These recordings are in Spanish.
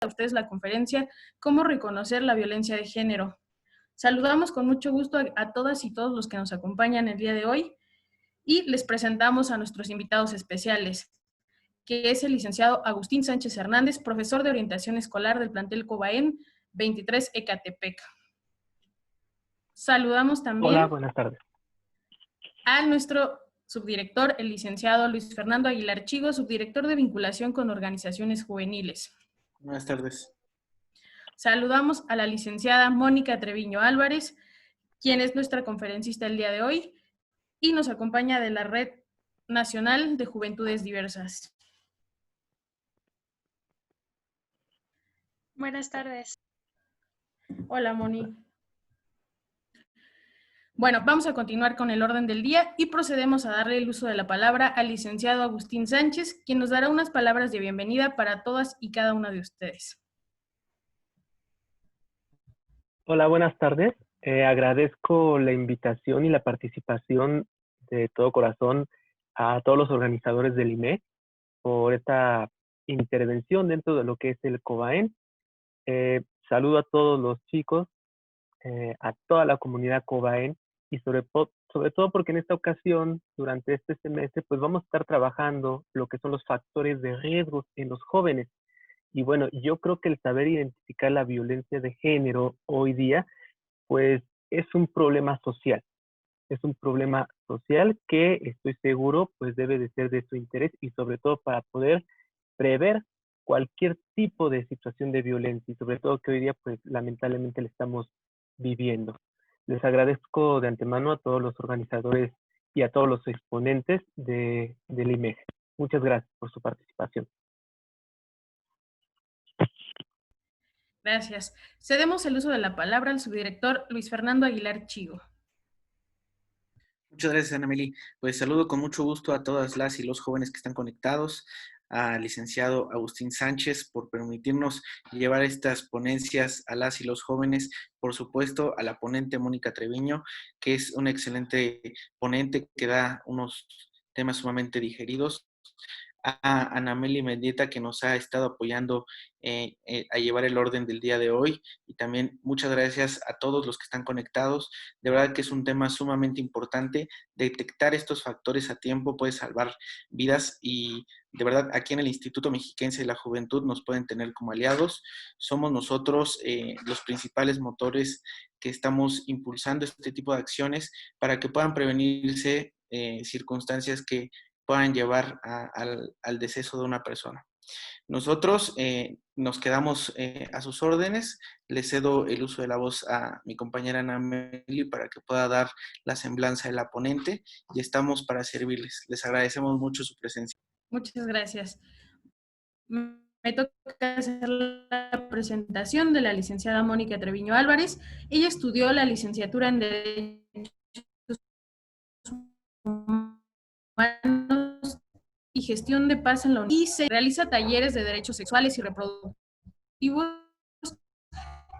a ustedes la conferencia Cómo reconocer la violencia de género. Saludamos con mucho gusto a todas y todos los que nos acompañan el día de hoy y les presentamos a nuestros invitados especiales, que es el licenciado Agustín Sánchez Hernández, profesor de orientación escolar del plantel Cobaen 23 Ecatepec. Saludamos también Hola, buenas tardes. A nuestro subdirector, el licenciado Luis Fernando Aguilar Chigo, subdirector de vinculación con organizaciones juveniles. Buenas tardes. Saludamos a la licenciada Mónica Treviño Álvarez, quien es nuestra conferencista el día de hoy y nos acompaña de la Red Nacional de Juventudes Diversas. Buenas tardes. Hola, Moni. Bueno, vamos a continuar con el orden del día y procedemos a darle el uso de la palabra al licenciado Agustín Sánchez, quien nos dará unas palabras de bienvenida para todas y cada una de ustedes. Hola, buenas tardes. Agradezco la invitación y la participación de todo corazón a todos los organizadores del IME por esta intervención dentro de lo que es el Cobaen. Saludo a todos los chicos, a toda la comunidad Cobaen y sobre todo porque en esta ocasión, durante este semestre, pues vamos a estar trabajando lo que son los factores de riesgo en los jóvenes. Y bueno, yo creo que el saber identificar la violencia de género hoy día, pues es un problema social. Es un problema social que estoy seguro pues debe de ser de su interés y sobre todo para poder prever cualquier tipo de situación de violencia y sobre todo que hoy día pues lamentablemente le estamos viviendo. Les agradezco de antemano a todos los organizadores y a todos los exponentes del IMEG. Muchas gracias por su participación. Gracias. Cedemos el uso de la palabra al subdirector Luis Fernando Aguilar Chigo. Muchas gracias, Ana Meli. Pues saludo con mucho gusto a todas las y los jóvenes que están conectados, al licenciado Agustín Sánchez por permitirnos llevar estas ponencias a las y los jóvenes, por supuesto a la ponente Mónica Treviño, que es una excelente ponente que da unos temas sumamente digeridos, a Ana Meli Mendieta, que nos ha estado apoyando a llevar el orden del día de hoy, y también muchas gracias a todos los que están conectados. De verdad que es un tema sumamente importante. Detectar estos factores a tiempo puede salvar vidas y de verdad aquí en el Instituto Mexiquense de la Juventud nos pueden tener como aliados. Somos nosotros los principales motores que estamos impulsando este tipo de acciones para que puedan prevenirse circunstancias que puedan llevar al deceso de una persona. Nosotros nos quedamos a sus órdenes. Le cedo el uso de la voz a mi compañera Ana Meli para que pueda dar la semblanza de la ponente y estamos para servirles. Les agradecemos mucho su presencia. Muchas gracias. Me toca hacer la presentación de la licenciada Mónica Treviño Álvarez. Ella estudió la licenciatura en Derechos Humanos y Gestión de Paz en la UNAM y se realiza talleres de derechos sexuales y reproductivos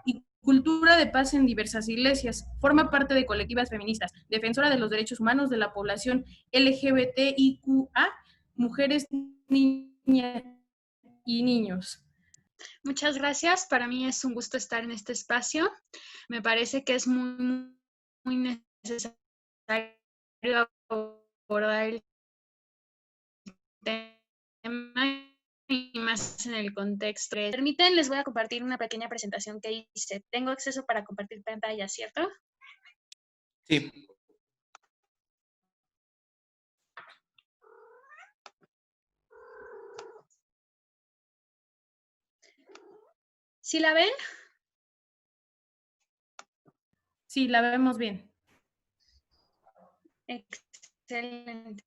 y cultura de paz en diversas iglesias. Forma parte de colectivas feministas, defensora de los derechos humanos de la población LGBTIQA, mujeres, niñas y niños. Muchas gracias. Para mí es un gusto estar en este espacio. Me parece que es muy necesario abordar el tema y más en el contexto. Permiten, les voy a compartir una pequeña presentación que hice. Tengo acceso para compartir pantalla, ¿cierto? Sí. ¿Sí la ven? Sí, la vemos bien. Excelente.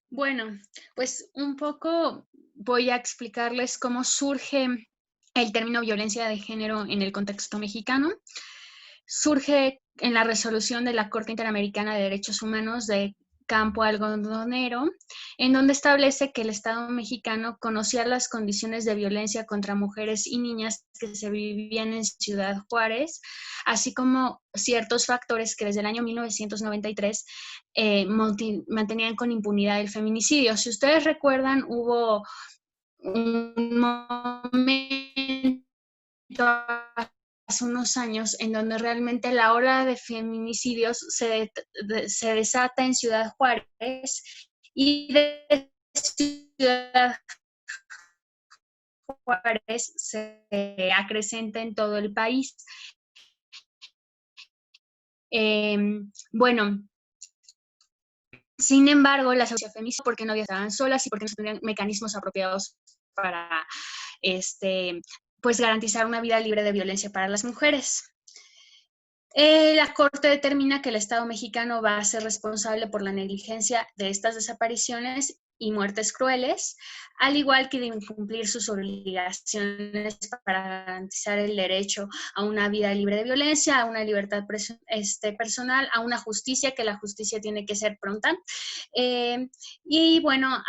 Bueno, pues un poco voy a explicarles cómo surge el término violencia de género en el contexto mexicano. Surge en la resolución de la Corte Interamericana de Derechos Humanos de Campo Algodonero, en donde establece que el Estado mexicano conocía las condiciones de violencia contra mujeres y niñas que se vivían en Ciudad Juárez, así como ciertos factores que desde el año 1993 mantenían con impunidad el feminicidio. Si ustedes recuerdan, hubo un momento hace unos años en donde realmente la ola de feminicidios se desata en Ciudad Juárez y de Ciudad Juárez se acrecenta en todo el país. Bueno, sin embargo, las feministas, porque no estaban solas y porque no se tenían mecanismos apropiados para pues garantizar una vida libre de violencia para las mujeres. La Corte determina que el Estado mexicano va a ser responsable por la negligencia de estas desapariciones y muertes crueles, al igual que de incumplir sus obligaciones para garantizar el derecho a una vida libre de violencia, a una libertad personal, a una justicia, que la justicia tiene que ser pronta, y bueno,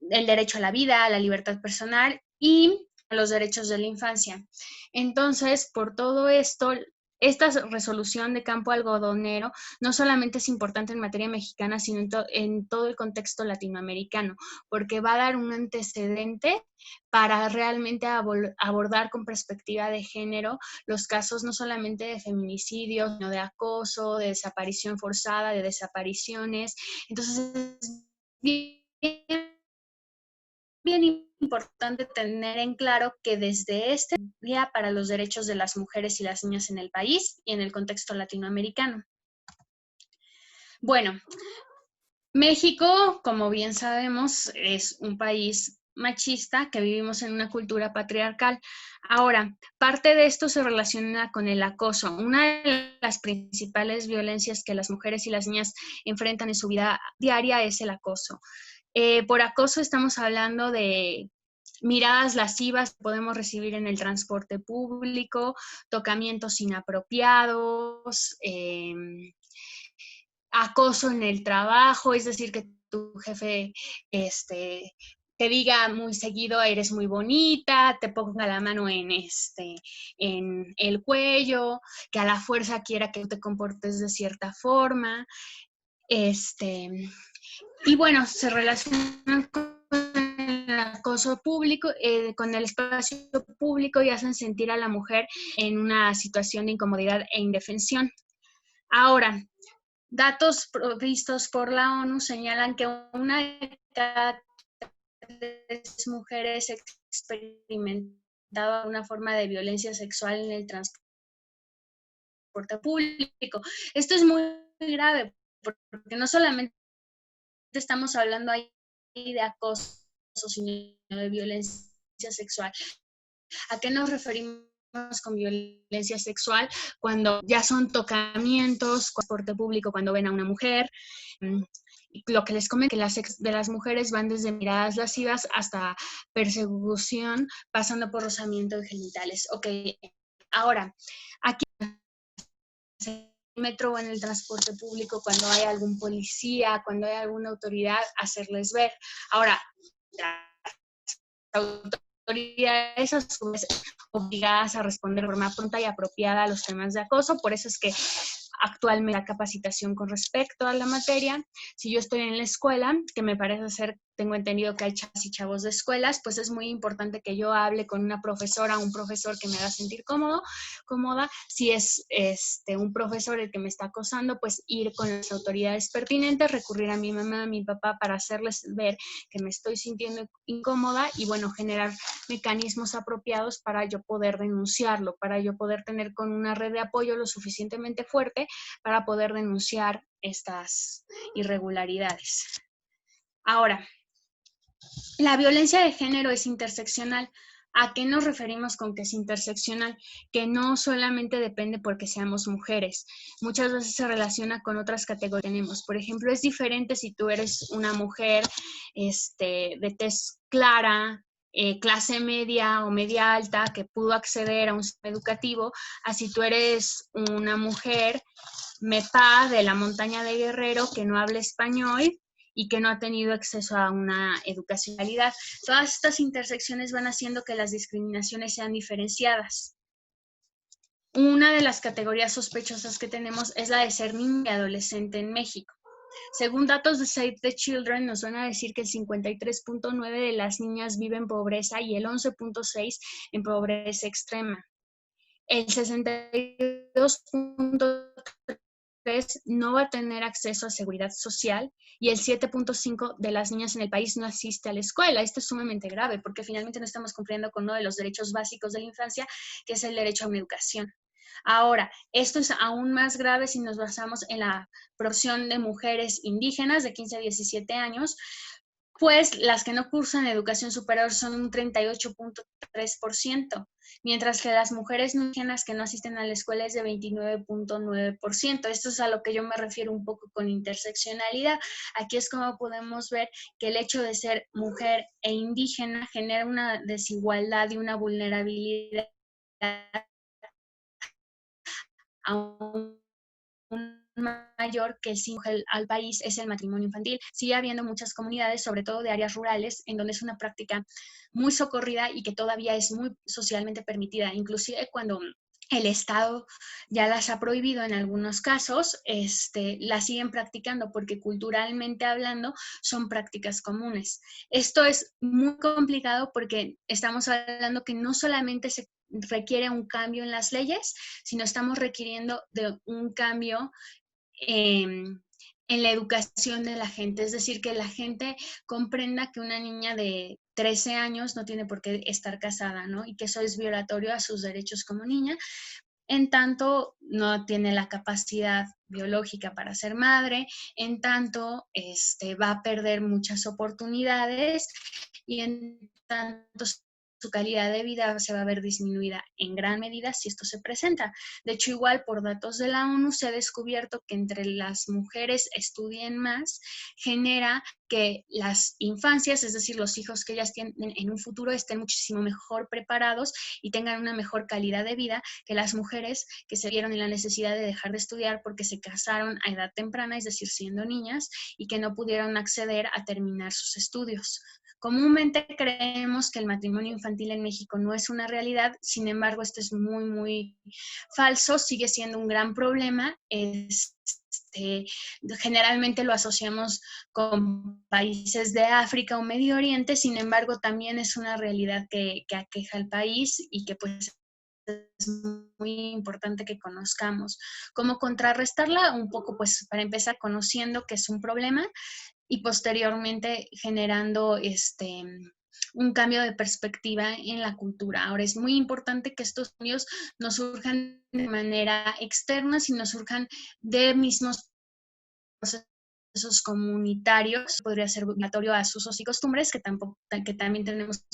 el derecho a la vida, a la libertad personal y a los derechos de la infancia. Entonces, por todo esto, esta resolución de Campo Algodonero no solamente es importante en materia mexicana, sino en todo el contexto latinoamericano, porque va a dar un antecedente para realmente abordar con perspectiva de género los casos no solamente de feminicidio, sino de acoso, de desaparición forzada, de desapariciones. Entonces, es bien importante tener en claro que desde este día para los derechos de las mujeres y las niñas en el país y en el contexto latinoamericano. Bueno, México, como bien sabemos, es un país machista, que vivimos en una cultura patriarcal. Ahora, parte de esto se relaciona con el acoso. Una de las principales violencias que las mujeres y las niñas enfrentan en su vida diaria es el acoso. Por acoso estamos hablando de miradas lascivas que podemos recibir en el transporte público, tocamientos inapropiados, acoso en el trabajo, es decir, que tu jefe te diga muy seguido eres muy bonita, te ponga la mano en el cuello, que a la fuerza quiera que te comportes de cierta forma. Y bueno, se relacionan con el acoso público, con el espacio público, y hacen sentir a la mujer en una situación de incomodidad e indefensión. Ahora, datos provistos por la ONU señalan que una de cada 3 mujeres ha experimentado una forma de violencia sexual en el transporte público. Esto es muy grave porque no solamente estamos hablando ahí de acoso, sino de violencia sexual. ¿A qué nos referimos con violencia sexual? Cuando ya son tocamientos, transporte público, cuando ven a una mujer. Lo que les comento, que de las mujeres van desde miradas lascivas hasta persecución, pasando por rozamiento de genitales. Ok, ahora, aquí metro o en el transporte público, cuando hay algún policía, cuando hay alguna autoridad, hacerles ver. Ahora, las autoridades a su vez obligadas a responder de forma pronta y apropiada a los temas de acoso. Por eso es que actualmente la capacitación con respecto a la materia, si yo estoy en la escuela, que me parece ser, tengo entendido que hay chavas y chavos de escuelas, pues es muy importante que yo hable con una profesora o un profesor que me haga sentir cómoda. Si es un profesor el que me está acosando, pues ir con las autoridades pertinentes, recurrir a mi mamá, a mi papá, para hacerles ver que me estoy sintiendo incómoda y bueno, generar mecanismos apropiados para yo poder denunciarlo, para yo poder tener con una red de apoyo lo suficientemente fuerte para poder denunciar estas irregularidades. Ahora, la violencia de género es interseccional. ¿A qué nos referimos con que es interseccional? Que no solamente depende porque seamos mujeres. Muchas veces se relaciona con otras categorías que tenemos. Por ejemplo, es diferente si tú eres una mujer de tez clara, clase media o media alta, que pudo acceder a un sistema educativo, a si tú eres una mujer MEPA de la montaña de Guerrero que no habla español y que no ha tenido acceso a una educación de calidad. Todas estas intersecciones van haciendo que las discriminaciones sean diferenciadas. Una de las categorías sospechosas que tenemos es la de ser niña y adolescente en México. Según datos de Save the Children, nos van a decir que el 53.9 de las niñas vive en pobreza y el 11.6 en pobreza extrema. El 62.3 no va a tener acceso a seguridad social y el 7.5 de las niñas en el país no asiste a la escuela. Esto es sumamente grave porque finalmente no estamos cumpliendo con uno de los derechos básicos de la infancia, que es el derecho a una educación. Ahora, esto es aún más grave si nos basamos en la proporción de mujeres indígenas de 15 a 17 años, pues las que no cursan educación superior son un 38.3%, mientras que las mujeres indígenas que no asisten a la escuela es de 29.9%. Esto es a lo que yo me refiero un poco con interseccionalidad. Aquí es como podemos ver que el hecho de ser mujer e indígena genera una desigualdad y una vulnerabilidad aún mayor que sí al país es el matrimonio infantil. Sigue habiendo muchas comunidades, sobre todo de áreas rurales, en donde es una práctica muy socorrida y que todavía es muy socialmente permitida, inclusive cuando el Estado ya las ha prohibido en algunos casos, las siguen practicando porque culturalmente hablando son prácticas comunes. Esto es muy complicado porque estamos hablando que no solamente se requiere un cambio en las leyes, sino estamos requiriendo de un cambio en la educación de la gente, es decir, que la gente comprenda que una niña de 13 años no tiene por qué estar casada, ¿no? Y que eso es violatorio a sus derechos como niña, en tanto no tiene la capacidad biológica para ser madre, en tanto va a perder muchas oportunidades y en tanto su calidad de vida se va a ver disminuida en gran medida si esto se presenta. De hecho, igual por datos de la ONU se ha descubierto que entre las mujeres estudien más genera que las infancias, es decir, los hijos que ellas tienen en un futuro estén muchísimo mejor preparados y tengan una mejor calidad de vida que las mujeres que se vieron en la necesidad de dejar de estudiar porque se casaron a edad temprana, es decir, siendo niñas, y que no pudieron acceder a terminar sus estudios. Comúnmente creemos que el matrimonio infantil en México no es una realidad, sin embargo, esto es muy, muy falso, sigue siendo un gran problema. Generalmente lo asociamos con países de África o Medio Oriente, sin embargo, también es una realidad que aqueja al país y que pues es muy importante que conozcamos. ¿Cómo contrarrestarla? Un poco, pues, para empezar conociendo que es un problema y posteriormente generando un cambio de perspectiva en la cultura. Ahora, es muy importante que estos cambios no surjan de manera externa, sino surjan de mismos procesos comunitarios. Podría ser obligatorio a sus usos y costumbres, que también tenemos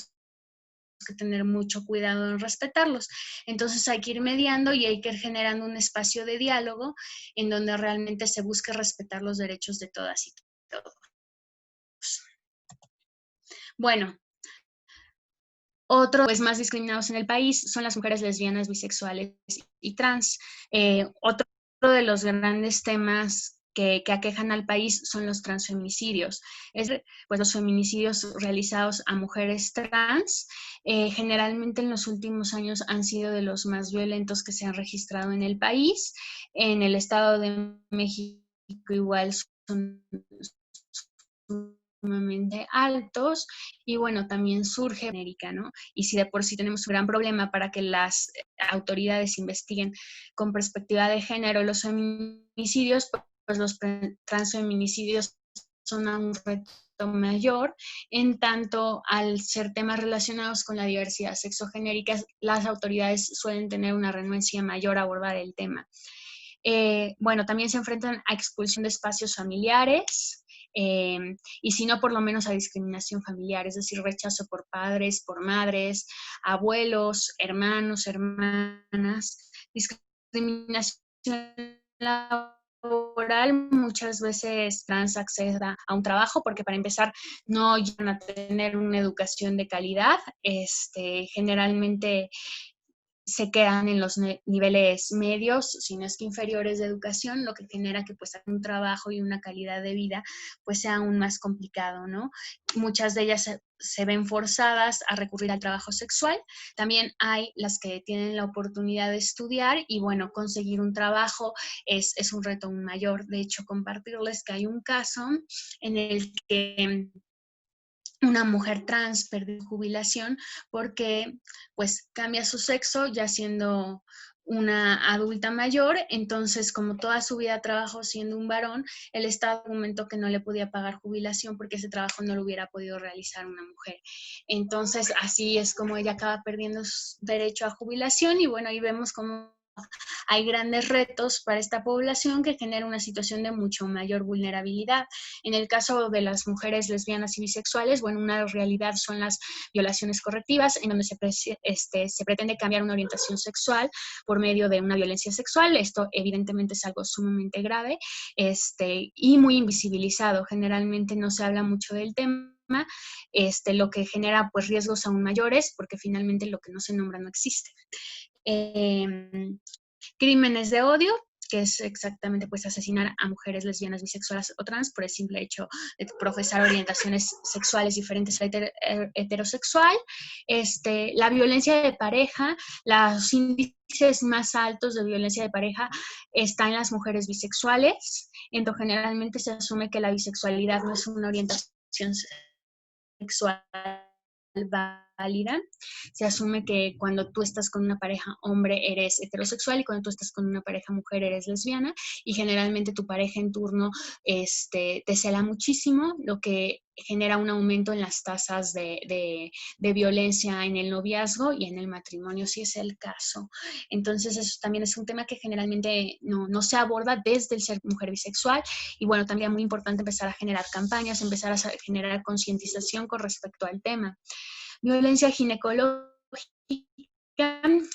que tener mucho cuidado en respetarlos. Entonces hay que ir mediando y hay que ir generando un espacio de diálogo en donde realmente se busque respetar los derechos de todas y todos. Bueno, otros pues, más discriminados en el país son las mujeres lesbianas, bisexuales y trans. Otro de los grandes temas que aquejan al país son los transfeminicidios. Pues los feminicidios realizados a mujeres trans generalmente en los últimos años han sido de los más violentos que se han registrado en el país. En el Estado de México igual son sumamente altos y bueno, también surge genérica, ¿no? Y si de por sí tenemos un gran problema para que las autoridades investiguen con perspectiva de género los feminicidios, pues los transfeminicidios son un reto mayor, en tanto al ser temas relacionados con la diversidad sexogenérica, las autoridades suelen tener una renuencia mayor a abordar el tema. Bueno, también se enfrentan a expulsión de espacios familiares, y si no, por lo menos a discriminación familiar, es decir, rechazo por padres, por madres, abuelos, hermanos, hermanas, discriminación laboral. Muchas veces trans acceda a un trabajo porque para empezar no llegan a tener una educación de calidad, generalmente se quedan en los niveles medios, si no es que inferiores de educación, lo que genera que pues un trabajo y una calidad de vida pues sea aún más complicado, ¿no? Muchas de ellas se ven forzadas a recurrir al trabajo sexual. También hay las que tienen la oportunidad de estudiar y bueno, conseguir un trabajo es un reto aún mayor. De hecho, compartirles que hay un caso en el que una mujer trans perdió jubilación porque pues cambia su sexo ya siendo una adulta mayor, entonces como toda su vida trabajó siendo un varón, el Estado argumentó que no le podía pagar jubilación porque ese trabajo no lo hubiera podido realizar una mujer. Entonces así es como ella acaba perdiendo su derecho a jubilación y bueno, ahí vemos cómo hay grandes retos para esta población que genera una situación de mucho mayor vulnerabilidad. En el caso de las mujeres lesbianas y bisexuales, bueno, una realidad son las violaciones correctivas, en donde se pretende cambiar una orientación sexual por medio de una violencia sexual. Esto evidentemente es algo sumamente grave y muy invisibilizado. Generalmente no se habla mucho del tema. Lo que genera pues riesgos aún mayores, porque finalmente lo que no se nombra no existe. Crímenes de odio, que es exactamente pues asesinar a mujeres lesbianas, bisexuales o trans por el simple hecho de profesar orientaciones sexuales diferentes a la heterosexual. La violencia de pareja, los índices más altos de violencia de pareja están en las mujeres bisexuales. Entonces generalmente se asume que la bisexualidad no es una orientación sexual válida. Se asume que cuando tú estás con una pareja hombre eres heterosexual y cuando tú estás con una pareja mujer eres lesbiana y generalmente tu pareja en turno te cela muchísimo, lo que genera un aumento en las tasas de violencia en el noviazgo y en el matrimonio, si es el caso. Entonces eso también es un tema que generalmente no se aborda desde el ser mujer bisexual y bueno, también es muy importante empezar a generar campañas, empezar a generar concientización con respecto al tema. Violencia ginecológica,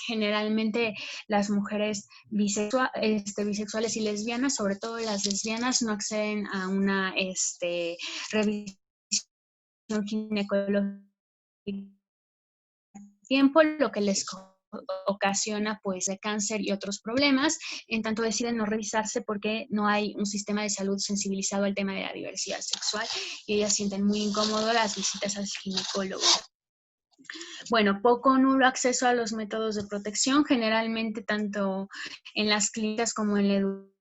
generalmente las mujeres bisexuales y lesbianas, sobre todo las lesbianas, no acceden a una revisión ginecológica a tiempo, lo que les ocasiona pues de cáncer y otros problemas, en tanto deciden no revisarse porque no hay un sistema de salud sensibilizado al tema de la diversidad sexual y ellas sienten muy incómodo las visitas al ginecólogo. Bueno, poco o nulo acceso a los métodos de protección, generalmente tanto en las clínicas como en la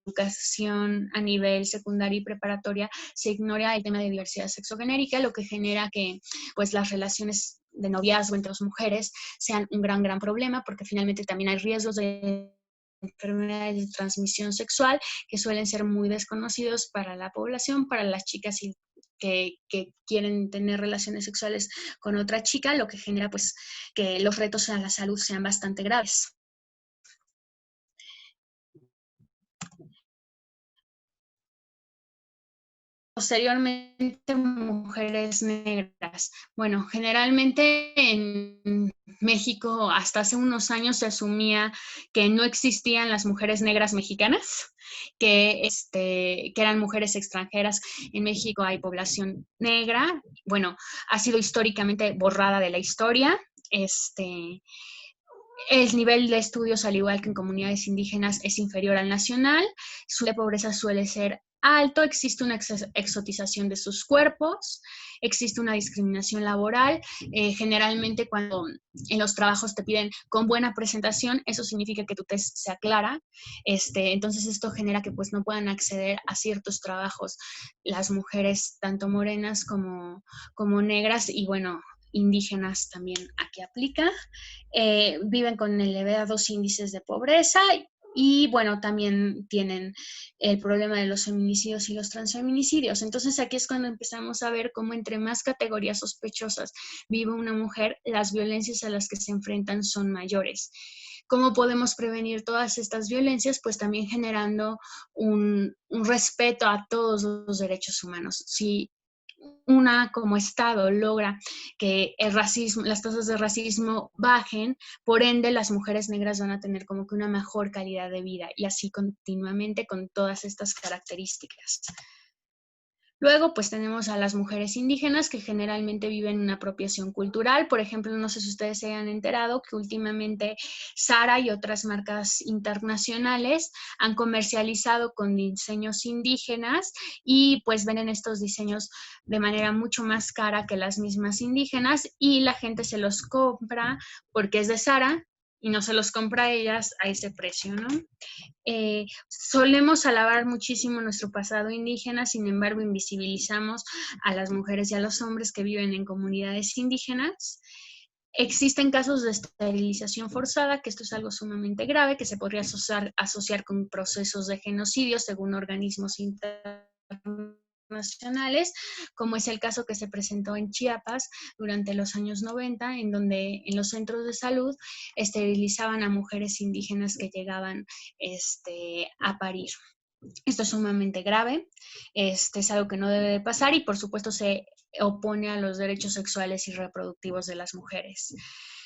educación a nivel secundaria y preparatoria se ignora el tema de diversidad sexogenérica, lo que genera que pues las relaciones de noviazgo entre dos mujeres sean un gran problema, porque finalmente también hay riesgos de enfermedades de transmisión sexual que suelen ser muy desconocidos para la población, para las chicas que quieren tener relaciones sexuales con otra chica, lo que genera pues que los retos a la salud sean bastante graves. Posteriormente, mujeres negras. Bueno, generalmente en México hasta hace unos años se asumía que no existían las mujeres negras mexicanas, que eran mujeres extranjeras. En México hay población negra, bueno, ha sido históricamente borrada de la historia. El nivel de estudios, al igual que en comunidades indígenas, es inferior al nacional. Su de pobreza suele ser alto, existe una exotización de sus cuerpos, existe una discriminación laboral. Generalmente cuando en los trabajos te piden con buena presentación, eso significa que tu test se aclara. Entonces esto genera que pues no puedan acceder a ciertos trabajos las mujeres tanto morenas como negras y bueno, indígenas también aquí aplica. Viven con elevados índices de pobreza y bueno, también tienen el problema de los feminicidios y los transfeminicidios. Entonces aquí es cuando empezamos a ver cómo entre más categorías sospechosas vive una mujer, las violencias a las que se enfrentan son mayores. ¿Cómo podemos prevenir todas estas violencias? Pues también generando un respeto a todos los derechos humanos. Si una como Estado logra que el racismo, las tasas de racismo bajen, por ende las mujeres negras van a tener como que una mejor calidad de vida y así continuamente con todas estas características. Luego, pues tenemos a las mujeres indígenas que generalmente viven una apropiación cultural. Por ejemplo, no sé si ustedes se hayan enterado que últimamente Zara y otras marcas internacionales han comercializado con diseños indígenas y pues venden estos diseños de manera mucho más cara que las mismas indígenas y la gente se los compra porque es de Zara y no se los compra a ellas a ese precio, ¿no? Solemos alabar muchísimo nuestro pasado indígena, sin embargo invisibilizamos a las mujeres y a los hombres que viven en comunidades indígenas. Existen casos de esterilización forzada, que esto es algo sumamente grave, que se podría asociar con procesos de genocidio según organismos internacionales, como es el caso que se presentó en Chiapas durante los años 90, en donde en los centros de salud esterilizaban a mujeres indígenas que llegaban a parir. Esto es sumamente grave, es algo que no debe de pasar y por supuesto se opone a los derechos sexuales y reproductivos de las mujeres.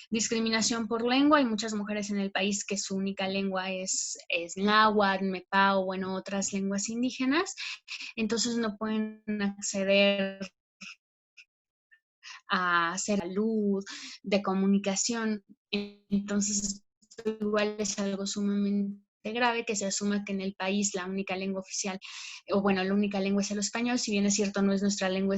Discriminación por lengua. Hay muchas mujeres en el país que su única lengua es náhuatl, mepao, bueno, otras lenguas indígenas, entonces no pueden acceder a hacer salud, de comunicación. Entonces, igual es algo sumamente grave que se asuma que en el país la única lengua oficial, o bueno, la única lengua es el español, si bien es cierto no es nuestra lengua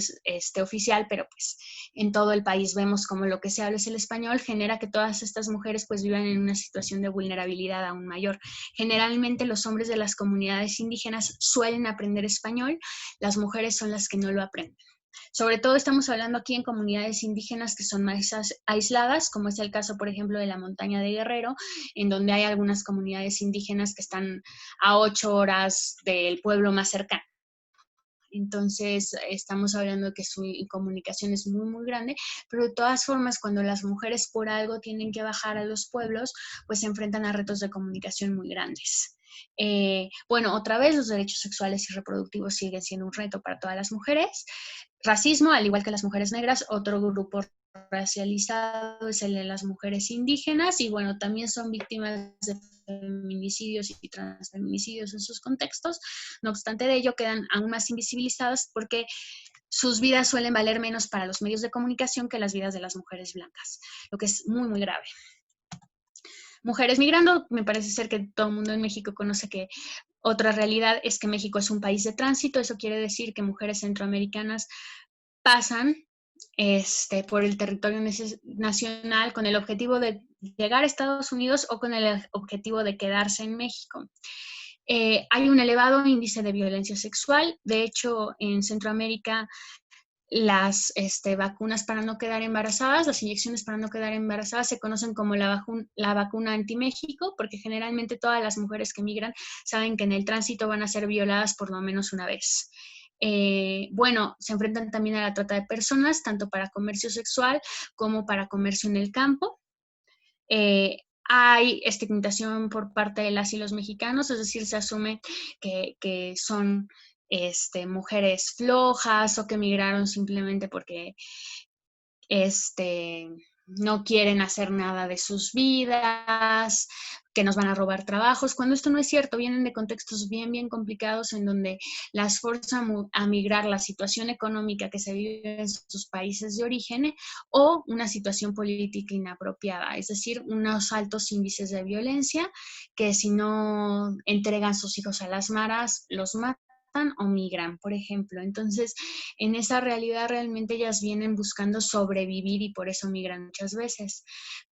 oficial, pero pues en todo el país vemos como lo que se habla es el español, genera que todas estas mujeres pues vivan en una situación de vulnerabilidad aún mayor. Generalmente los hombres de las comunidades indígenas suelen aprender español, las mujeres son las que no lo aprenden. Sobre todo estamos hablando aquí en comunidades indígenas que son más aisladas, como es el caso, por ejemplo, de la montaña de Guerrero, en donde hay algunas comunidades indígenas que están a 8 horas del pueblo más cercano. Entonces, estamos hablando de que su comunicación es muy, muy grande, pero de todas formas, cuando las mujeres por algo tienen que bajar a los pueblos, pues se enfrentan a retos de comunicación muy grandes. Bueno, otra vez los derechos sexuales y reproductivos siguen siendo un reto para todas las mujeres. Racismo, al igual que las mujeres negras, otro grupo racializado es el de las mujeres indígenas y bueno, también son víctimas de feminicidios y transfeminicidios en sus contextos. No obstante de ello, quedan aún más invisibilizadas porque sus vidas suelen valer menos para los medios de comunicación que las vidas de las mujeres blancas, lo que es muy, muy grave. Mujeres migrando, me parece ser que todo el mundo en México conoce que otra realidad es que México es un país de tránsito, eso quiere decir que mujeres centroamericanas pasan por el territorio nacional con el objetivo de llegar a Estados Unidos o con el objetivo de quedarse en México. Hay un elevado índice de violencia sexual, de hecho en Centroamérica las vacunas para no quedar embarazadas, las inyecciones para no quedar embarazadas se conocen como la vacuna anti-México, porque generalmente todas las mujeres que migran saben que en el tránsito van a ser violadas por lo menos una vez. Bueno, se enfrentan también a la trata de personas, tanto para comercio sexual como para comercio en el campo. Hay estigmatización por parte de las y los mexicanos, es decir, se asume que son mujeres flojas o que migraron simplemente porque no quieren hacer nada de sus vidas, que nos van a robar trabajos, cuando esto no es cierto, vienen de contextos bien, bien complicados en donde las forzan a migrar la situación económica que se vive en sus países de origen o una situación política inapropiada, es decir, unos altos índices de violencia que si no entregan sus hijos a las maras, los matan o migran, por ejemplo. Entonces, en esa realidad realmente ellas vienen buscando sobrevivir y por eso migran muchas veces.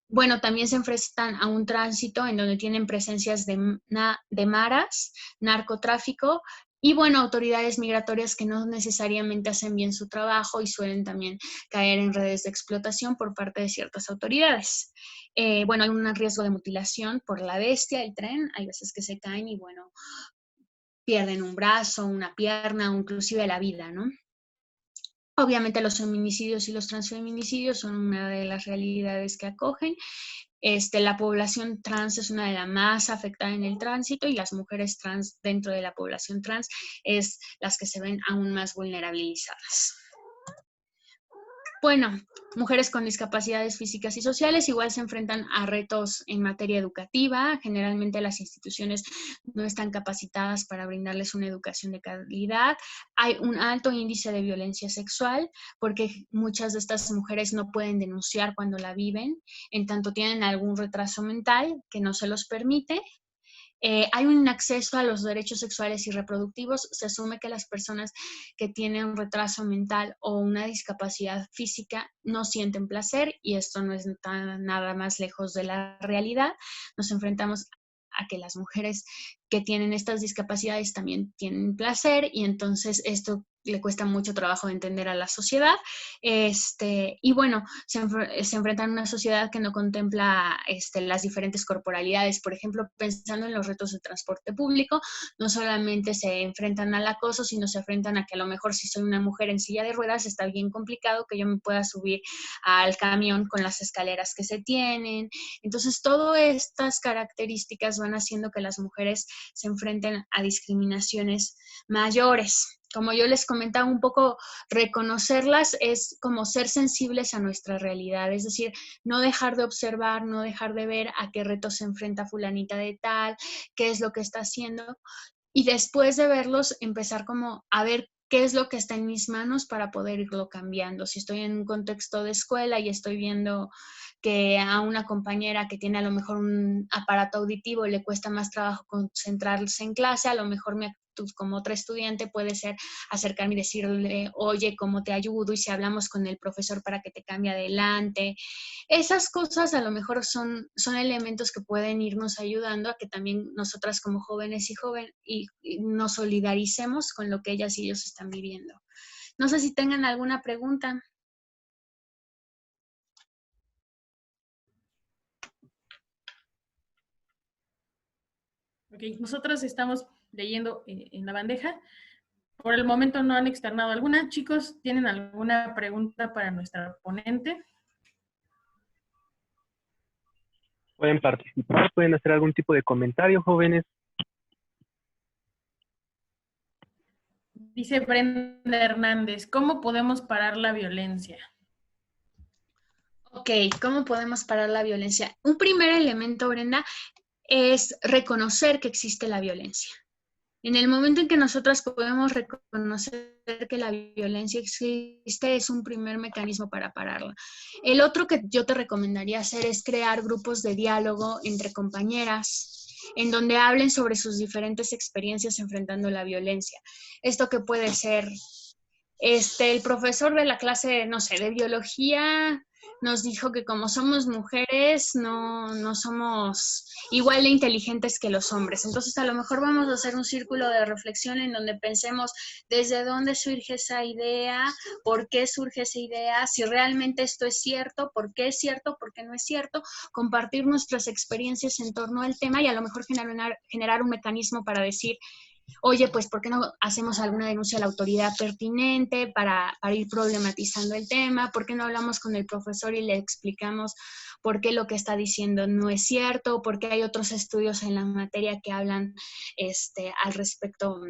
Bueno, también se enfrentan a un tránsito en donde tienen presencias de maras, narcotráfico y, bueno, autoridades migratorias que no necesariamente hacen bien su trabajo y suelen también caer en redes de explotación por parte de ciertas autoridades. Bueno, hay un riesgo de mutilación por la bestia, el tren, hay veces que se caen y, bueno, pierden un brazo, una pierna o inclusive la vida, ¿no? Obviamente los feminicidios y los transfeminicidios son una de las realidades que acogen. La población trans es una de las más afectadas en el tránsito y las mujeres trans dentro de la población trans es las que se ven aún más vulnerabilizadas. Bueno, mujeres con discapacidades físicas y sociales igual se enfrentan a retos en materia educativa. Generalmente las instituciones no están capacitadas para brindarles una educación de calidad. Hay un alto índice de violencia sexual porque muchas de estas mujeres no pueden denunciar cuando la viven, en tanto tienen algún retraso mental que no se los permite. Hay un acceso a los derechos sexuales y reproductivos. Se asume que las personas que tienen un retraso mental o una discapacidad física no sienten placer y esto no es nada más lejos de la realidad. Nos enfrentamos a que las mujeres que tienen estas discapacidades también tienen placer y entonces esto le cuesta mucho trabajo de entender a la sociedad. Y bueno, se enfrentan a una sociedad que no contempla las diferentes corporalidades. Por ejemplo, pensando en los retos de transporte público, no solamente se enfrentan al acoso, sino se enfrentan a que a lo mejor si soy una mujer en silla de ruedas, está bien complicado que yo me pueda subir al camión con las escaleras que se tienen. Entonces, todas estas características van haciendo que las mujeres se enfrenten a discriminaciones mayores. Como yo les comentaba un poco, reconocerlas es como ser sensibles a nuestra realidad, es decir, no dejar de observar, no dejar de ver a qué retos se enfrenta fulanita de tal, qué es lo que está haciendo, y después de verlos empezar como a ver qué es lo que está en mis manos para poder irlo cambiando. Si estoy en un contexto de escuela y estoy viendo que a una compañera que tiene a lo mejor un aparato auditivo le cuesta más trabajo concentrarse en clase, a lo mejor mi actitud como otra estudiante puede ser acercarme y decirle, oye, ¿cómo te ayudo? Y si hablamos con el profesor para que te cambie adelante. Esas cosas a lo mejor son elementos que pueden irnos ayudando a que también nosotras como jóvenes y nos solidaricemos con lo que ellas y ellos están viviendo. No sé si tengan alguna pregunta. Ok, nosotros estamos leyendo en la bandeja. Por el momento no han externado alguna. Chicos, ¿tienen alguna pregunta para nuestra ponente? Pueden participar, pueden hacer algún tipo de comentario, jóvenes. Dice Brenda Hernández, ¿cómo podemos parar la violencia? Ok, ¿cómo podemos parar la violencia? Un primer elemento, Brenda, es reconocer que existe la violencia. En el momento en que nosotras podemos reconocer que la violencia existe, es un primer mecanismo para pararla. El otro que yo te recomendaría hacer es crear grupos de diálogo entre compañeras, en donde hablen sobre sus diferentes experiencias enfrentando la violencia. Esto que puede ser, el profesor de la clase, no sé, de biología, nos dijo que como somos mujeres no somos igual de inteligentes que los hombres. Entonces a lo mejor vamos a hacer un círculo de reflexión en donde pensemos desde dónde surge esa idea, por qué surge esa idea, si realmente esto es cierto, por qué no es cierto, compartir nuestras experiencias en torno al tema y a lo mejor generar un mecanismo para decir, oye, pues, ¿por qué no hacemos alguna denuncia a la autoridad pertinente para ir problematizando el tema? ¿Por qué no hablamos con el profesor y le explicamos por qué lo que está diciendo no es cierto? ¿Por qué hay otros estudios en la materia que hablan al respecto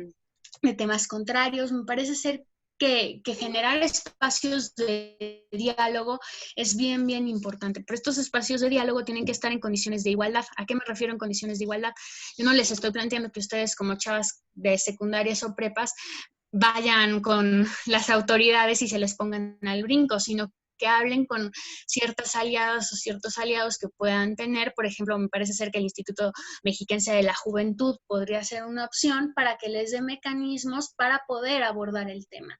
de temas contrarios? Me parece ser que generar espacios de diálogo es bien importante, pero estos espacios de diálogo tienen que estar en condiciones de igualdad. ¿A qué me refiero en condiciones de igualdad? Yo no les estoy planteando que ustedes como chavas de secundarias o prepas vayan con las autoridades y se les pongan al brinco, sino que hablen con ciertas aliadas o ciertos aliados que puedan tener. Por ejemplo, me parece ser que el Instituto Mexiquense de la Juventud podría ser una opción para que les dé mecanismos para poder abordar el tema.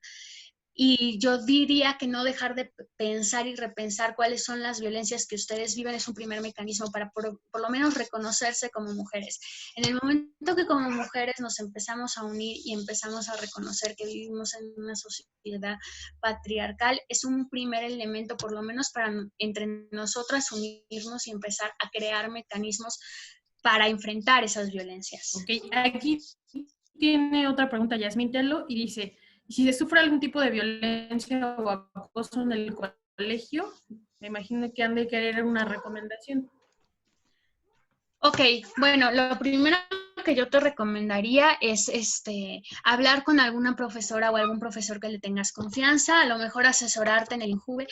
Y yo diría que no dejar de pensar y repensar cuáles son las violencias que ustedes viven es un primer mecanismo para por lo menos reconocerse como mujeres. En el momento que como mujeres nos empezamos a unir y empezamos a reconocer que vivimos en una sociedad patriarcal, es un primer elemento por lo menos para entre nosotras unirnos y empezar a crear mecanismos para enfrentar esas violencias. Ok, aquí tiene otra pregunta Yasmín Tello y dice, si se sufre algún tipo de violencia o acoso en el colegio, me imagino que han de querer una recomendación. Ok, bueno, lo primero que yo te recomendaría es hablar con alguna profesora o algún profesor que le tengas confianza, a lo mejor asesorarte en el INJUVE,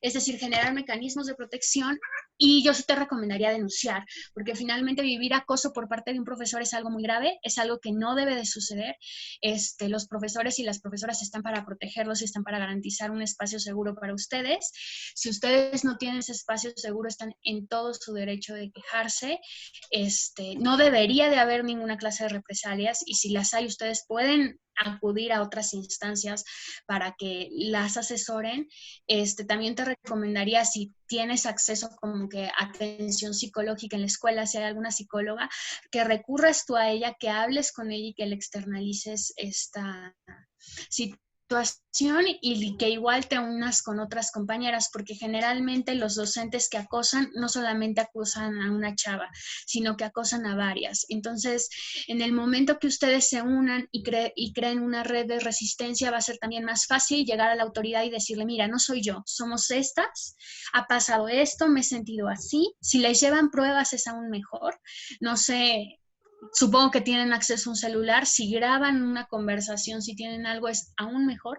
es decir, generar mecanismos de protección. Y yo sí te recomendaría denunciar, porque finalmente vivir acoso por parte de un profesor es algo muy grave, es algo que no debe de suceder. Los profesores y las profesoras están para protegerlos y están para garantizar un espacio seguro para ustedes. Si ustedes no tienen ese espacio seguro, están en todo su derecho de quejarse. No debería de haber ninguna clase de represalias, y si las hay, ustedes pueden acudir a otras instancias para que las asesoren. También te recomendaría, si tienes acceso como que a atención psicológica en la escuela, si hay alguna psicóloga, que recurras tú a ella, que hables con ella y que le externalices esta situación, y que igual te unas con otras compañeras, porque generalmente los docentes que acosan no solamente acosan a una chava, sino que acosan a varias. Entonces, en el momento que ustedes se unan y creen una red de resistencia, va a ser también más fácil llegar a la autoridad y decirle, mira, no soy yo, somos estas, ha pasado esto, me he sentido así. Si les llevan pruebas es aún mejor. No sé, supongo que tienen acceso a un celular, si graban una conversación, si tienen algo, es aún mejor,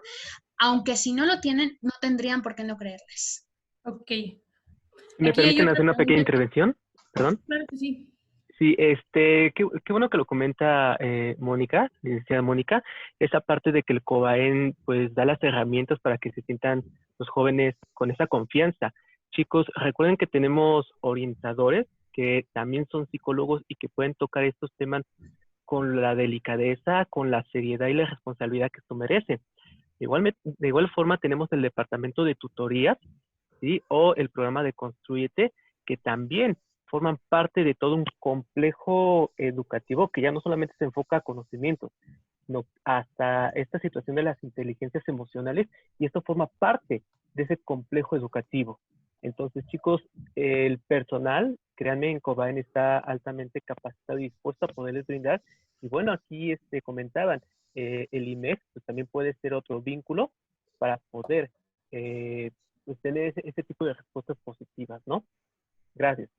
aunque si no lo tienen, no tendrían por qué no creerles. Ok. ¿Me Aquí hay permiten otra hacer una pequeña pregunta. intervención? Perdón. Claro que sí. Sí, qué bueno que lo comenta Mónica, licenciada Mónica, esa parte de que el COBAEN pues da las herramientas para que se sientan los jóvenes con esa confianza. Chicos, recuerden que tenemos orientadores que también son psicólogos y que pueden tocar estos temas con la delicadeza, con la seriedad y la responsabilidad que esto merece. De igual forma tenemos el departamento de tutorías, ¿sí? O el programa de Construyete, que también forman parte de todo un complejo educativo que ya no solamente se enfoca a conocimientos, sino hasta esta situación de las inteligencias emocionales, y esto forma parte de ese complejo educativo. Entonces, chicos, el personal, créanme, en COBAEN está altamente capacitado y dispuesto a poderles brindar. Y bueno, aquí comentaban, el IMEX pues, también puede ser otro vínculo para poder pues, tener ese tipo de respuestas positivas, ¿no? Gracias.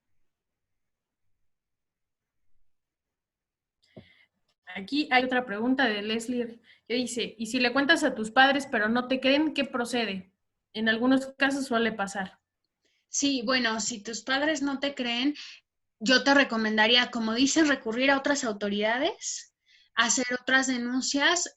Aquí hay otra pregunta de Leslie que dice, ¿y si le cuentas a tus padres pero no te creen, qué procede? En algunos casos suele pasar. Sí, bueno, si tus padres no te creen, yo te recomendaría, como dicen, recurrir a otras autoridades, hacer otras denuncias.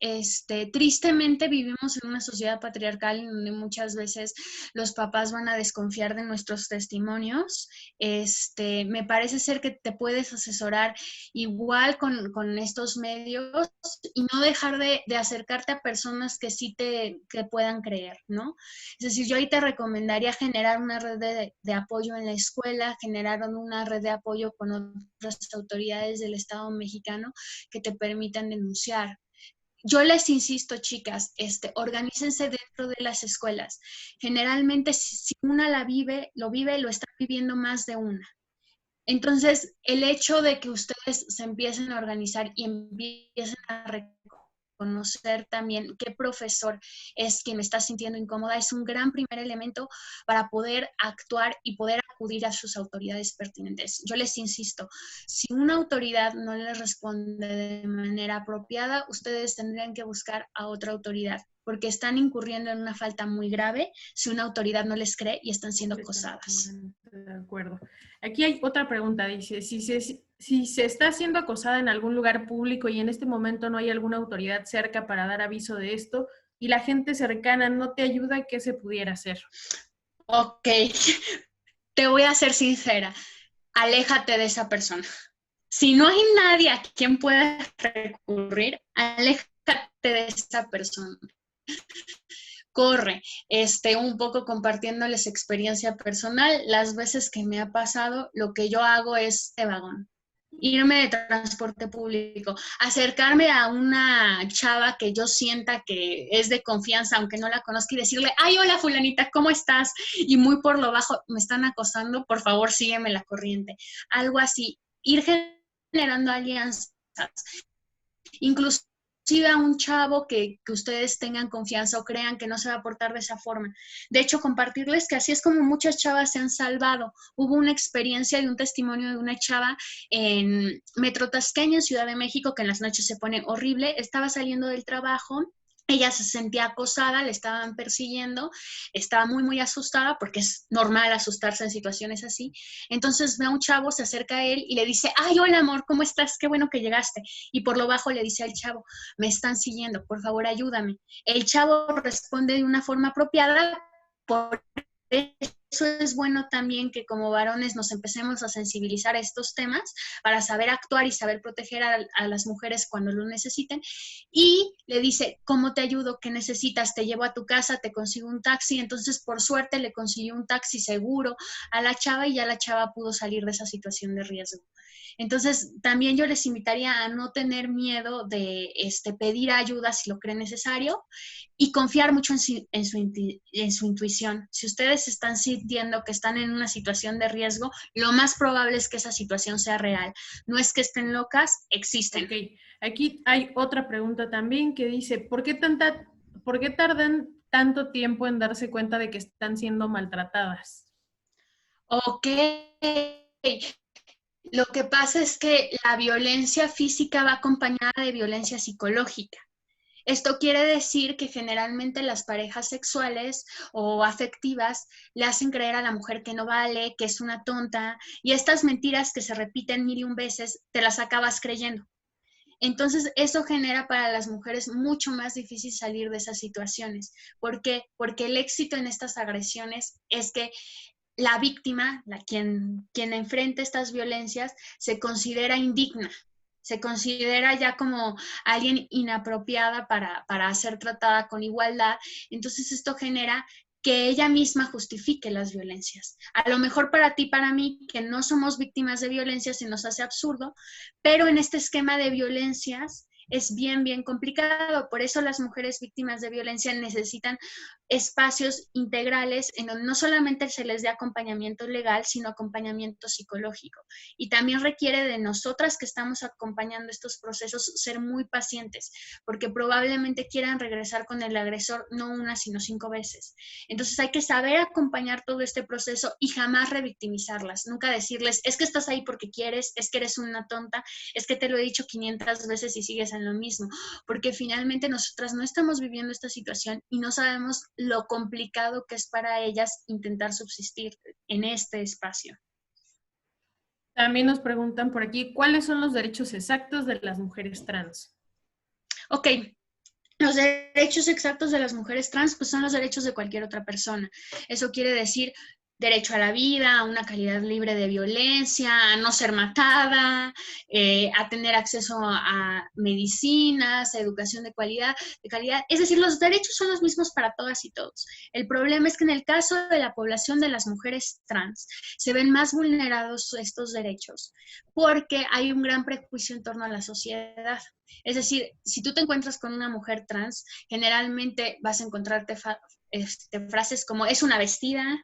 Tristemente vivimos en una sociedad patriarcal en donde muchas veces los papás van a desconfiar de nuestros testimonios. Me parece ser que te puedes asesorar igual con estos medios y no dejar de acercarte a personas que sí que puedan creer, ¿no? Es decir, yo ahí te recomendaría generar una red de apoyo en la escuela, generar una red de apoyo con otras autoridades del Estado mexicano que te permitan denunciar. Yo les insisto, chicas, organícense dentro de las escuelas. Generalmente, si una lo está viviendo más de una. Entonces, el hecho de que ustedes se empiecen a organizar y empiecen a reconocer también qué profesor es quien me está sintiendo incómoda es un gran primer elemento para poder actuar y poder acudir a sus autoridades pertinentes. Yo les insisto, si una autoridad no les responde de manera apropiada, ustedes tendrían que buscar a otra autoridad, porque están incurriendo en una falta muy grave si una autoridad no les cree y están siendo acosadas. De acuerdo. Aquí hay otra pregunta, dice, si se está siendo acosada en algún lugar público y en este momento no hay alguna autoridad cerca para dar aviso de esto y la gente cercana no te ayuda, ¿qué se pudiera hacer? Ok, te voy a ser sincera, aléjate de esa persona. Si no hay nadie a quien puedas recurrir, aléjate de esa persona. Corre, un poco compartiéndoles experiencia personal. Las veces que me ha pasado, lo que yo hago es de vagón, irme de transporte público, acercarme a una chava que yo sienta que es de confianza, aunque no la conozca, y decirle, ay, hola fulanita, ¿cómo estás? Y muy por lo bajo, me están acosando, por favor, sígueme la corriente. Algo así, ir generando alianzas. Incluso inclusive a un chavo que ustedes tengan confianza o crean que no se va a portar de esa forma. De hecho, compartirles que así es como muchas chavas se han salvado. Hubo una experiencia de un testimonio de una chava en Metro Tasqueña, en Ciudad de México, que en las noches se pone horrible. Estaba saliendo del trabajo. Ella se sentía acosada, le estaban persiguiendo, estaba muy, muy asustada porque es normal asustarse en situaciones así. Entonces ve a un chavo, se acerca a él y le dice, ay, hola amor, ¿cómo estás? Qué bueno que llegaste. Y por lo bajo le dice al chavo, me están siguiendo, por favor ayúdame. El chavo responde de una forma apropiada, por eso es bueno también que como varones nos empecemos a sensibilizar a estos temas para saber actuar y saber proteger a las mujeres cuando lo necesiten. Y le dice, ¿cómo te ayudo? ¿Qué necesitas? Te llevo a tu casa, te consigo un taxi. Entonces, por suerte, le consiguió un taxi seguro a la chava y ya la chava pudo salir de esa situación de riesgo. Entonces, también yo les invitaría a no tener miedo de pedir ayuda si lo creen necesario y confiar mucho en su intuición. Si ustedes están sintiendo que están en una situación de riesgo, lo más probable es que esa situación sea real. No es que estén locas, existen. Ok, aquí hay otra pregunta también que dice, ¿por qué tardan tanto tiempo en darse cuenta de que están siendo maltratadas? Ok. Lo que pasa es que la violencia física va acompañada de violencia psicológica. Esto quiere decir que generalmente las parejas sexuales o afectivas le hacen creer a la mujer que no vale, que es una tonta, y estas mentiras que se repiten 1000 veces, te las acabas creyendo. Entonces, eso genera para las mujeres mucho más difícil salir de esas situaciones. ¿Por qué? Porque el éxito en estas agresiones es que la víctima, quien enfrenta estas violencias, se considera indigna, se considera ya como alguien inapropiada para ser tratada con igualdad. Entonces esto genera que ella misma justifique las violencias. A lo mejor para ti, para mí, que no somos víctimas de violencia, se nos hace absurdo, pero en este esquema de violencias es bien, bien complicado. Por eso las mujeres víctimas de violencia necesitan espacios integrales en donde no solamente se les dé acompañamiento legal, sino acompañamiento psicológico. Y también requiere de nosotras que estamos acompañando estos procesos ser muy pacientes, porque probablemente quieran regresar con el agresor no una, sino 5 veces. Entonces hay que saber acompañar todo este proceso y jamás revictimizarlas. Nunca decirles, es que estás ahí porque quieres, es que eres una tonta, es que te lo he dicho 500 veces y sigues en lo mismo, porque finalmente nosotras no estamos viviendo esta situación y no sabemos lo complicado que es para ellas intentar subsistir en este espacio. También nos preguntan por aquí, ¿cuáles son los derechos exactos de las mujeres trans? Ok, los derechos exactos de las mujeres trans pues son los derechos de cualquier otra persona. Eso quiere decir derecho a la vida, a una calidad libre de violencia, a no ser matada, a tener acceso a medicinas, a educación de calidad. Es decir, los derechos son los mismos para todas y todos. El problema es que en el caso de la población de las mujeres trans se ven más vulnerados estos derechos porque hay un gran prejuicio en torno a la sociedad. Es decir, si tú te encuentras con una mujer trans, generalmente vas a encontrarte frases como es una vestida,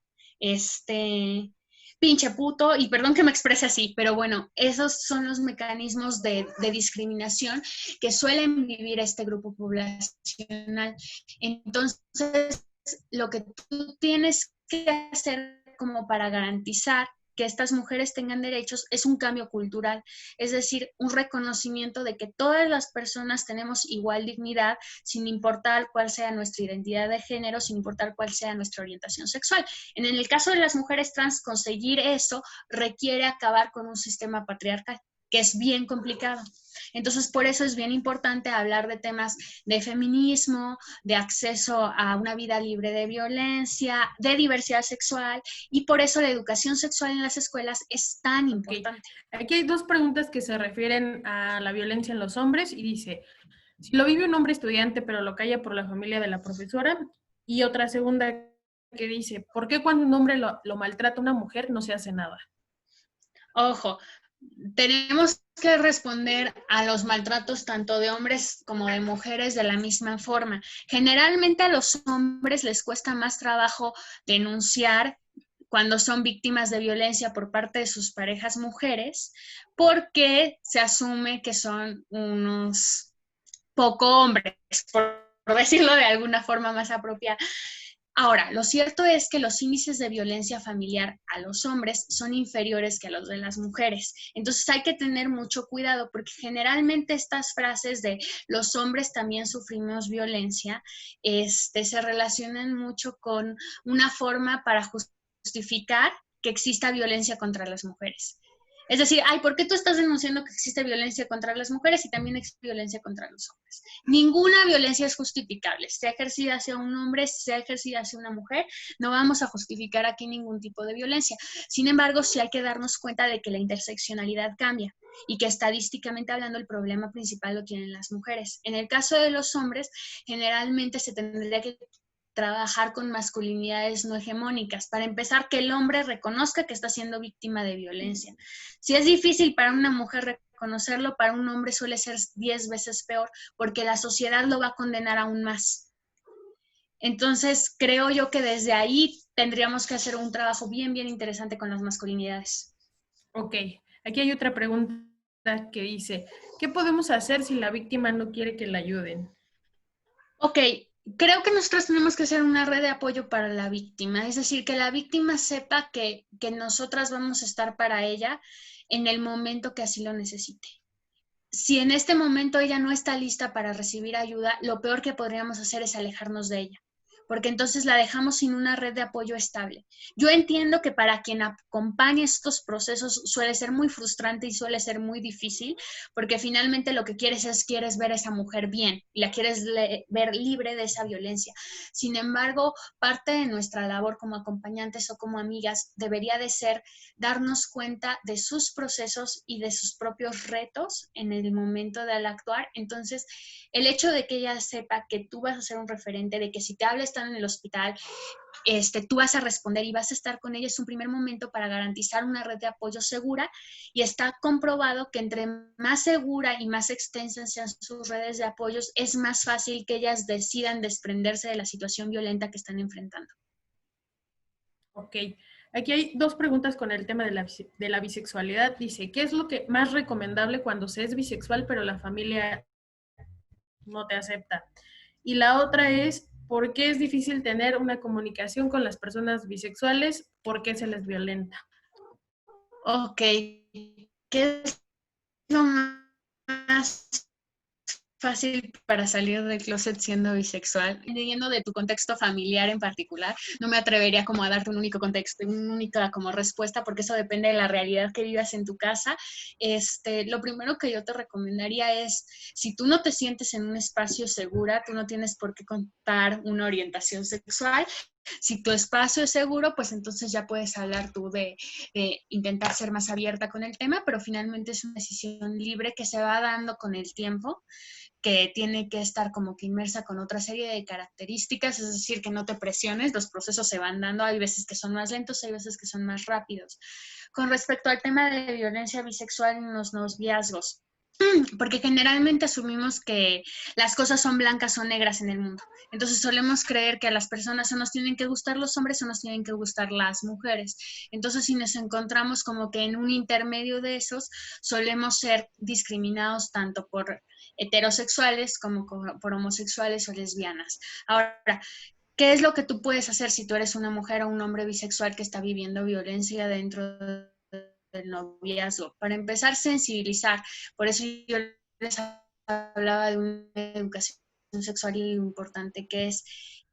pinche puto, y perdón que me exprese así, pero bueno, esos son los mecanismos de discriminación que suelen vivir este grupo poblacional. Entonces, lo que tú tienes que hacer como para garantizar que estas mujeres tengan derechos es un cambio cultural, es decir, un reconocimiento de que todas las personas tenemos igual dignidad sin importar cuál sea nuestra identidad de género, sin importar cuál sea nuestra orientación sexual. En el caso de las mujeres trans, conseguir eso requiere acabar con un sistema patriarcal, que es bien complicado. Entonces, por eso es bien importante hablar de temas de feminismo, de acceso a una vida libre de violencia, de diversidad sexual, y por eso la educación sexual en las escuelas es tan importante. Aquí hay 2 preguntas que se refieren a la violencia en los hombres y dice, si lo vive un hombre estudiante pero lo calla por la familia de la profesora, y otra segunda que dice, ¿por qué cuando un hombre lo maltrata a una mujer no se hace nada? Ojo, tenemos que responder a los maltratos tanto de hombres como de mujeres de la misma forma. Generalmente a los hombres les cuesta más trabajo denunciar cuando son víctimas de violencia por parte de sus parejas mujeres, porque se asume que son unos poco hombres, por decirlo de alguna forma más apropiada. Ahora, lo cierto es que los índices de violencia familiar a los hombres son inferiores que a los de las mujeres. Entonces hay que tener mucho cuidado porque generalmente estas frases de los hombres también sufrimos violencia, se relacionan mucho con una forma para justificar que exista violencia contra las mujeres. Es decir, ay, ¿por qué tú estás denunciando que existe violencia contra las mujeres y también existe violencia contra los hombres? Ninguna violencia es justificable, sea ejercida hacia un hombre, sea ejercida hacia una mujer, no vamos a justificar aquí ningún tipo de violencia. Sin embargo, sí hay que darnos cuenta de que la interseccionalidad cambia y que estadísticamente hablando el problema principal lo tienen las mujeres. En el caso de los hombres, generalmente se tendría que trabajar con masculinidades no hegemónicas. Para empezar, que el hombre reconozca que está siendo víctima de violencia. Si es difícil para una mujer reconocerlo, para un hombre suele ser 10 veces peor, porque la sociedad lo va a condenar aún más. Entonces, creo yo que desde ahí tendríamos que hacer un trabajo bien, bien interesante con las masculinidades. Ok, aquí hay otra pregunta que dice, ¿qué podemos hacer si la víctima no quiere que la ayuden? Ok, creo que nosotros tenemos que hacer una red de apoyo para la víctima, es decir, que la víctima sepa que nosotras vamos a estar para ella en el momento que así lo necesite. Si en este momento ella no está lista para recibir ayuda, lo peor que podríamos hacer es alejarnos de ella, porque entonces la dejamos sin una red de apoyo estable. Yo entiendo que para quien acompaña estos procesos suele ser muy frustrante y suele ser muy difícil, porque finalmente lo que quieres ver a esa mujer bien y la quieres ver libre de esa violencia. Sin embargo, parte de nuestra labor como acompañantes o como amigas debería de ser darnos cuenta de sus procesos y de sus propios retos en el momento del actuar. Entonces, el hecho de que ella sepa que tú vas a ser un referente, de que si te habla están en el hospital, tú vas a responder y vas a estar con ella, es un primer momento para garantizar una red de apoyo segura, y está comprobado que entre más segura y más extensas sean sus redes de apoyos, es más fácil que ellas decidan desprenderse de la situación violenta que están enfrentando. Ok, aquí hay dos preguntas con el tema de la bisexualidad. Dice, ¿qué es lo que más recomendable cuando se es bisexual pero la familia no te acepta? Y la otra es, ¿por qué es difícil tener una comunicación con las personas bisexuales? ¿Por qué se les violenta? Ok, ¿qué es lo más fácil para salir del closet siendo bisexual? Dependiendo de tu contexto familiar en particular, no me atrevería como a darte un único contexto, una única como respuesta, porque eso depende de la realidad que vivas en tu casa. Lo primero que yo te recomendaría es, si tú no te sientes en un espacio segura, tú no tienes por qué contar una orientación sexual. Si tu espacio es seguro, pues entonces ya puedes hablar tú de intentar ser más abierta con el tema, pero finalmente es una decisión libre que se va dando con el tiempo, que tiene que estar como que inmersa con otra serie de características, es decir, que no te presiones, los procesos se van dando, hay veces que son más lentos, hay veces que son más rápidos. Con respecto al tema de violencia bisexual en los noviazgos, porque generalmente asumimos que las cosas son blancas o negras en el mundo. Entonces solemos creer que a las personas o nos tienen que gustar los hombres o nos tienen que gustar las mujeres. Entonces si nos encontramos como que en un intermedio de esos, solemos ser discriminados tanto por heterosexuales como por homosexuales o lesbianas. Ahora, ¿qué es lo que tú puedes hacer si tú eres una mujer o un hombre bisexual que está viviendo violencia dentro del noviazgo? Para empezar, sensibilizar. Por eso yo les hablaba de una educación sexual importante, que es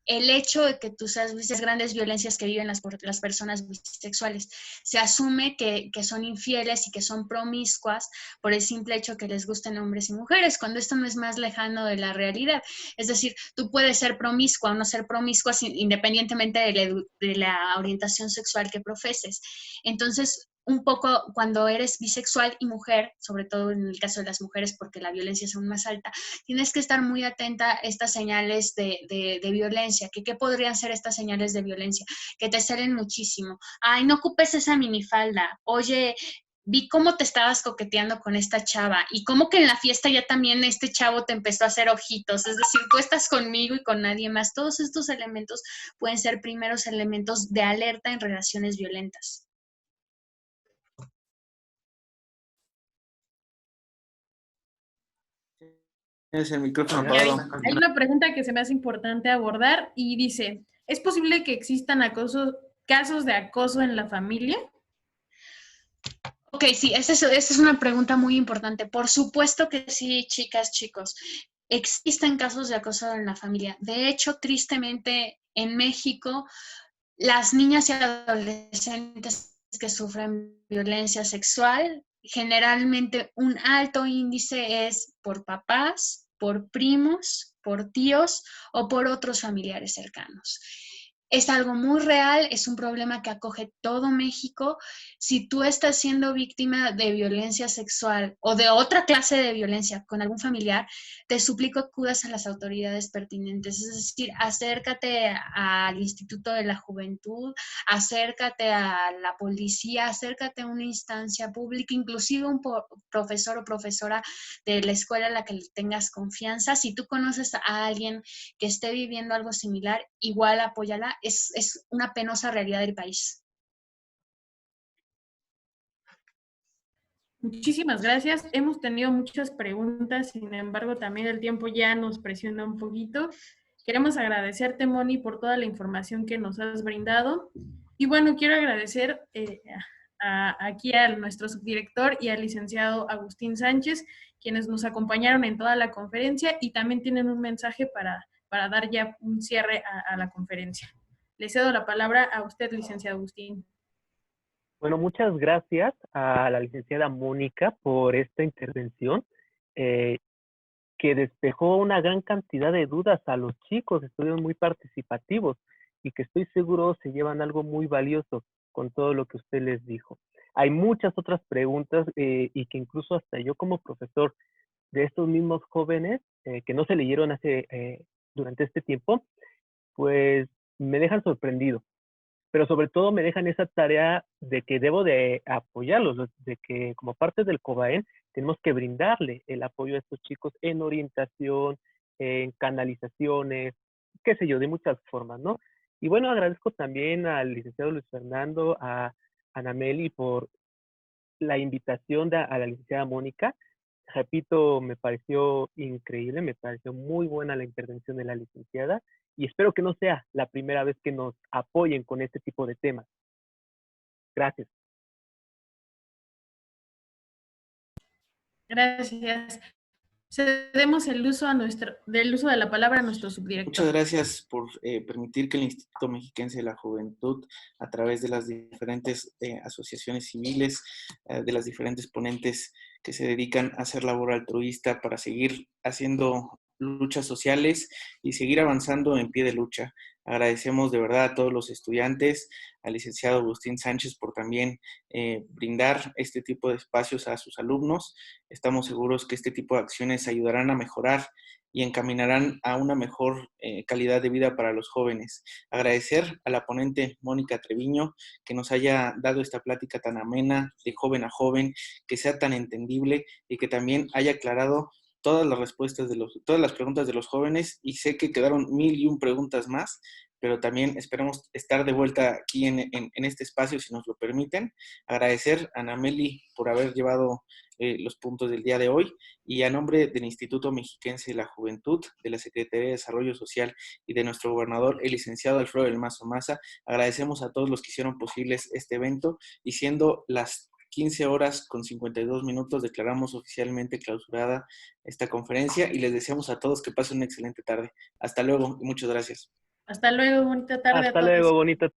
el hecho de que tú seas grandes violencias que viven las personas bisexuales. Se asume que son infieles y que son promiscuas por el simple hecho que les gusten hombres y mujeres, cuando esto no es más lejano de la realidad. Es decir, tú puedes ser promiscua o no ser promiscua independientemente de la orientación sexual que profeses. Entonces, un poco cuando eres bisexual y mujer, sobre todo en el caso de las mujeres porque la violencia es aún más alta, tienes que estar muy atenta a estas señales de violencia. ¿Qué podrían ser estas señales de violencia? Que te salen muchísimo. Ay, no ocupes esa minifalda. Oye, vi cómo te estabas coqueteando con esta chava y cómo que en la fiesta ya también este chavo te empezó a hacer ojitos. Es decir, tú estás conmigo y con nadie más. Todos estos elementos pueden ser primeros elementos de alerta en relaciones violentas. Tienes el micrófono Ya vi. apagado. Hay una pregunta que se me hace importante abordar y dice, ¿es posible que existan casos de acoso en la familia? Ok, sí, esa es una pregunta muy importante. Por supuesto que sí, chicas, chicos. Existen casos de acoso en la familia. De hecho, tristemente, en México, las niñas y adolescentes que sufren violencia sexual, generalmente un alto índice es por papás, por primos, por tíos o por otros familiares cercanos. Es algo muy real, es un problema que acoge todo México. Si tú estás siendo víctima de violencia sexual o de otra clase de violencia con algún familiar, te suplico acudas a las autoridades pertinentes, es decir, acércate al Instituto de la Juventud, acércate a la policía, acércate a una instancia pública, inclusive un profesor o profesora de la escuela a la que tengas confianza. Si tú conoces a alguien que esté viviendo algo similar, igual apóyala, es una penosa realidad del país. Muchísimas gracias. Hemos tenido muchas preguntas, sin embargo, también el tiempo ya nos presiona un poquito. Queremos agradecerte, Moni, por toda la información que nos has brindado. Y bueno, quiero agradecer aquí a nuestro subdirector y al licenciado Agustín Sánchez, quienes nos acompañaron en toda la conferencia y también tienen un mensaje para dar ya un cierre a la conferencia. Le cedo la palabra a usted, licenciado Agustín. Bueno, muchas gracias a la licenciada Mónica por esta intervención que despejó una gran cantidad de dudas a los chicos, estuvieron muy participativos y que estoy seguro se llevan algo muy valioso con todo lo que usted les dijo. Hay muchas otras preguntas y que incluso hasta yo como profesor de estos mismos jóvenes que no se leyeron durante este tiempo, pues me dejan sorprendido, pero sobre todo me dejan esa tarea de que debo de apoyarlos, de que como parte del COBAEN tenemos que brindarle el apoyo a estos chicos en orientación, en canalizaciones, qué sé yo, de muchas formas, ¿no? Y bueno, agradezco también al licenciado Luis Fernando, a Anameli por la invitación a la licenciada Mónica. Repito, me pareció increíble, me pareció muy buena la intervención de la licenciada y espero que no sea la primera vez que nos apoyen con este tipo de temas. Gracias. Gracias. Cedemos el uso del uso de la palabra a nuestro subdirector. Muchas gracias por permitir que el Instituto Mexiquense de la Juventud, a través de las diferentes asociaciones civiles, de las diferentes ponentes que se dedican a hacer labor altruista para seguir haciendo luchas sociales y seguir avanzando en pie de lucha. Agradecemos de verdad a todos los estudiantes, al licenciado Agustín Sánchez por también brindar este tipo de espacios a sus alumnos. Estamos seguros que este tipo de acciones ayudarán a mejorar y encaminarán a una mejor calidad de vida para los jóvenes. Agradecer a la ponente Mónica Treviño que nos haya dado esta plática tan amena, de joven a joven, que sea tan entendible y que también haya aclarado todas las respuestas todas las preguntas de los jóvenes, y sé que quedaron 1001 preguntas más, pero también esperamos estar de vuelta aquí en este espacio si nos lo permiten. Agradecer a Anameli por haber llevado los puntos del día de hoy, y a nombre del Instituto Mexiquense de la Juventud, de la Secretaría de Desarrollo Social y de nuestro gobernador, el licenciado Alfredo del Mazo Maza, agradecemos a todos los que hicieron posibles este evento, y siendo las 15 horas con 52 minutos, declaramos oficialmente clausurada esta conferencia y les deseamos a todos que pasen una excelente tarde. Hasta luego y muchas gracias. Hasta luego, bonita tarde a Hasta todos. luego, bonita